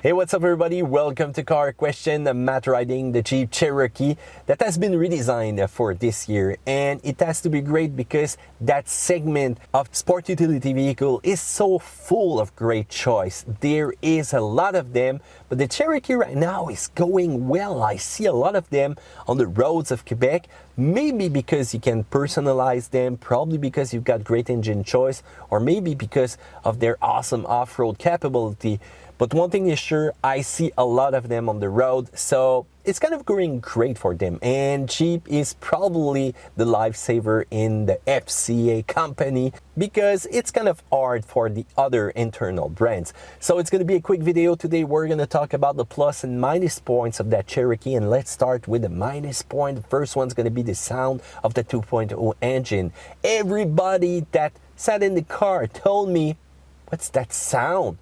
Hey, what's up everybody? Welcome to Car Question. Matt riding the Jeep Cherokee that has been redesigned for this year, and it has to be great because that segment of sport utility vehicle is so full of great choice. There is a lot of them, but the Cherokee right now is going well. I see a lot of them on the roads of Quebec, maybe because you can personalize them, probably because you've got great engine choice, or maybe because of their awesome off-road capability. But one thing is sure, I see a lot of them on the road, so it's kind of going great for them. And Jeep is probably the lifesaver in the FCA company because it's kind of hard for the other internal brands. So it's going to be a quick video today. We're going to talk about the plus and minus points of that Cherokee, and let's start with the minus point. The first one's going to be the sound of the 2.0 engine. Everybody that sat in the car told me, what's that sound?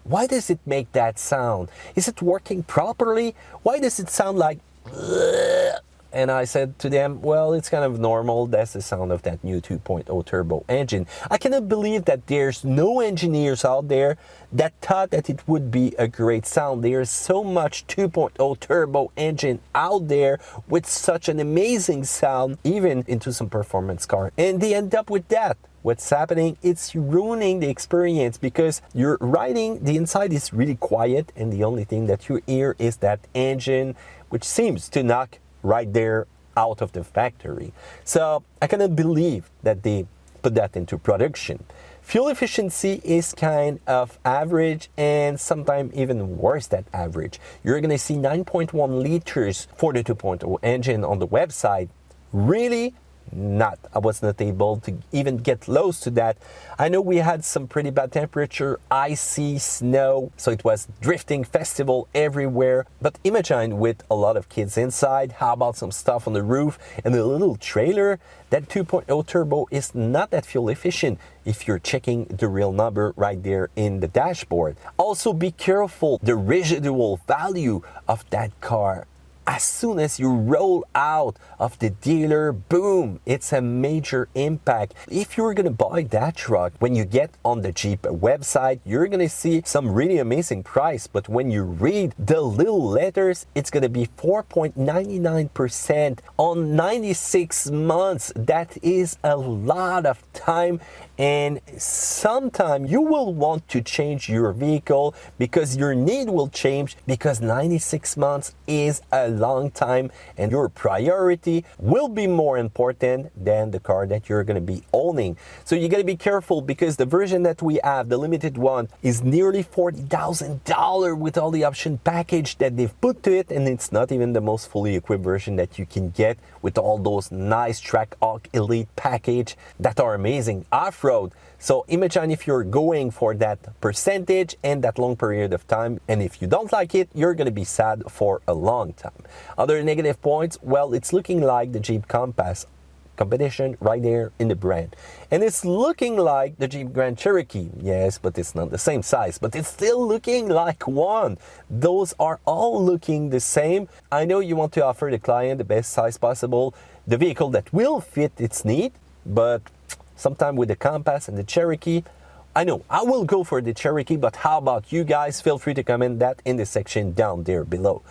Why does it make that sound? Is it working properly? Why does it sound like "Ugh"? And I said to them, well, it's kind of normal. That's the sound of that new 2.0 turbo engine. I cannot believe that there's no engineers out there that thought that it would be a great sound. There's so much 2.0 turbo engine out there with such an amazing sound, even into some performance car. And they end up with that. What's happening? It's ruining the experience because you're riding, the inside is really quiet, and the only thing that you hear is that engine, which seems to knock right there out of the factory. So I cannot believe that they put that into production. Fuel efficiency is kind of average and sometimes even worse than average. You're going to see 9.1 liters for the 2.0 engine on the website. Really? Not. I was not able to even get close to that. I know we had some pretty bad temperature, icy, snow, so it was drifting festival everywhere. But imagine with a lot of kids inside, how about some stuff on the roof and a little trailer? That 2.0 turbo is not that fuel efficient if you're checking the real number right there in the dashboard. Also be careful, the residual value of that car. As soon as you roll out of the dealer, boom, it's a major impact. If you're gonna buy that truck, when you get on the Jeep website, you're gonna see some really amazing price, but when you read the little letters, it's gonna be 4.99% on 96 months. That is a lot of time, and sometime you will want to change your vehicle because your need will change, because 96 months is a long time and your priority will be more important than the car that you're going to be owning. So you got to be careful because the version that we have, the limited one, is nearly $40,000 with all the option package that they've put to it, and it's not even the most fully equipped version that you can get with all those nice TrailHawk Elite package that are amazing off-road. So imagine if you're going for that percentage and that long period of time, and if you don't like it, you're going to be sad for a long time. Other negative points, well, it's looking like the Jeep Compass competition right there in the brand. And it's looking like the Jeep Grand Cherokee. Yes, but it's not the same size, but it's still looking like one. Those are all looking the same. I know you want to offer the client the best size possible, the vehicle that will fit its need, but sometime with the Compass and the Cherokee, I know I will go for the Cherokee, but how about you guys? Feel free to comment that in the section down there below.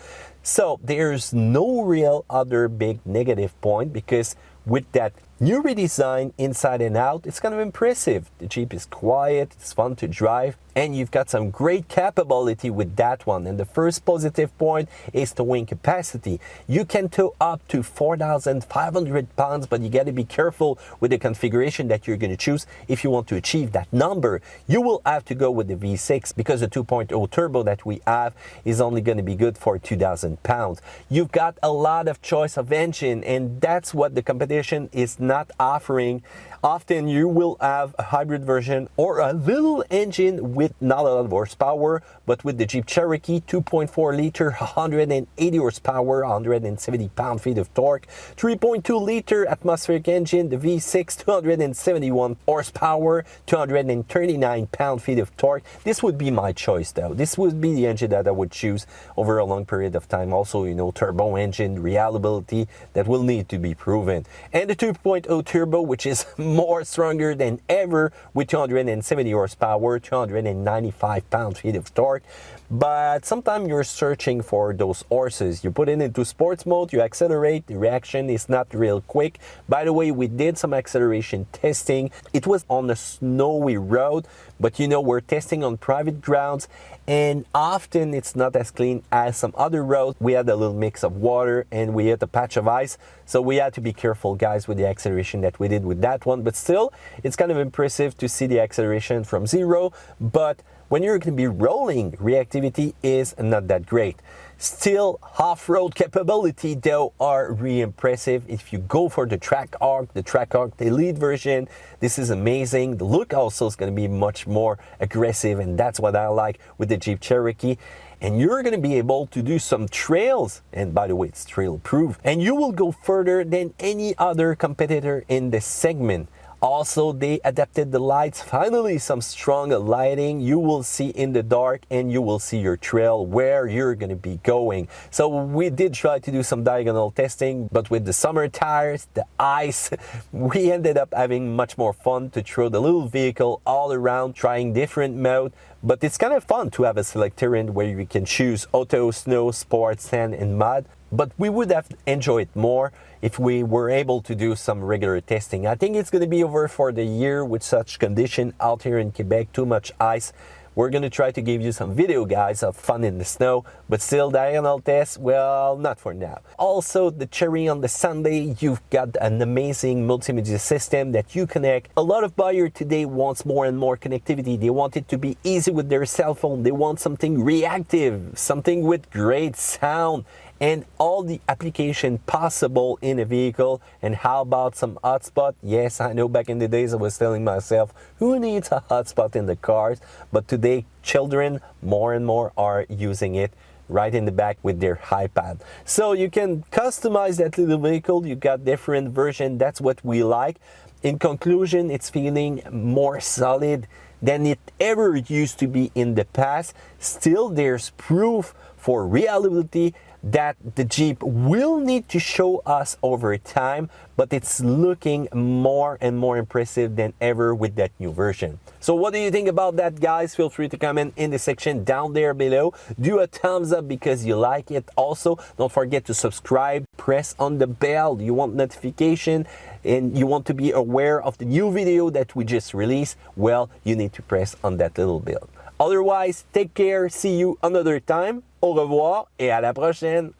So there's no real other big negative point because with that new redesign inside and out, it's kind of impressive. The Jeep is quiet, it's fun to drive, and you've got some great capability with that one. And the first positive point is towing capacity. You can tow up to 4,500 pounds, but you got to be careful with the configuration that you're going to choose. If you want to achieve that number, you will have to go with the V6 because the 2.0 turbo that we have is only going to be good for 2,000 pounds. You've got a lot of choice of engine, and that's what the competition is not offering. Often you will have a hybrid version or a little engine with not a lot of horsepower, but with the Jeep Cherokee 2.4 liter, 180 horsepower, 170 pound-feet of torque, 3.2 liter atmospheric engine, the V6 271 horsepower, 239 pound-feet of torque. This would be my choice though. This would be the engine that I would choose over a long period of time. Also, you know, turbo engine, reliability, that will need to be proven. And the 2.0 turbo, which is more stronger than ever with 270 horsepower, 295 pound-feet of torque. But sometimes you're searching for those horses. You put it into sports mode, you accelerate, the reaction is not real quick. By the way, we did some acceleration testing. It was on a snowy road, but you know, we're testing on private grounds, and often it's not as clean as some other roads. We had a little mix of water and we hit a patch of ice, so we had to be careful, guys, with the acceleration that we did with that one. But still, it's kind of impressive to see the acceleration from 0, but when you're going to be rolling, reactivity is not that great. Still, off-road capability though are really impressive. If you go for the TrailHawk, the Elite version, this is amazing. The look also is going to be much more aggressive, and that's what I like with the Jeep Cherokee. And you're going to be able to do some trails, and by the way, it's trail proof, and you will go further than any other competitor in the segment. Also, they adapted the lights. Finally, some strong lighting. You will see in the dark, and you will see your trail where you're going to be going. So we did try to do some diagonal testing, but with the summer tires, the ice, we ended up having much more fun to throw the little vehicle all around, trying different modes. But it's kind of fun to have a Selec-Terrain where you can choose auto, snow, sport, sand, and mud. But we would have enjoyed more if we were able to do some regular testing. I think it's going to be over for the year with such condition out here in Quebec, too much ice. We're going to try to give you some video, guys, of fun in the snow, but still diagonal tests, well, not for now. Also, the cherry on the Sunday, you've got an amazing multimedia system that you connect. A lot of buyers today wants more and more connectivity. They want it to be easy with their cell phone. They want something reactive, something with great sound, and all the application possible in a vehicle. And how about some hotspot? Yes, I know back in the days I was telling myself, who needs a hotspot in the cars? But today, children more and more are using it right in the back with their iPad. So you can customize that little vehicle. You got different versions. That's what we like. In conclusion, it's feeling more solid than it ever used to be in the past. Still, there's proof for reliability that the Jeep will need to show us over time, but it's looking more and more impressive than ever with that new version. So what do you think about that, guys? Feel free to comment in the section down there below. Do a thumbs up because you like it. Also, don't forget to subscribe, press on the bell. You want notification and you want to be aware of the new video that we just released. Well, you need to press on that little bell. Otherwise, take care. See you another time. Au revoir et à la prochaine.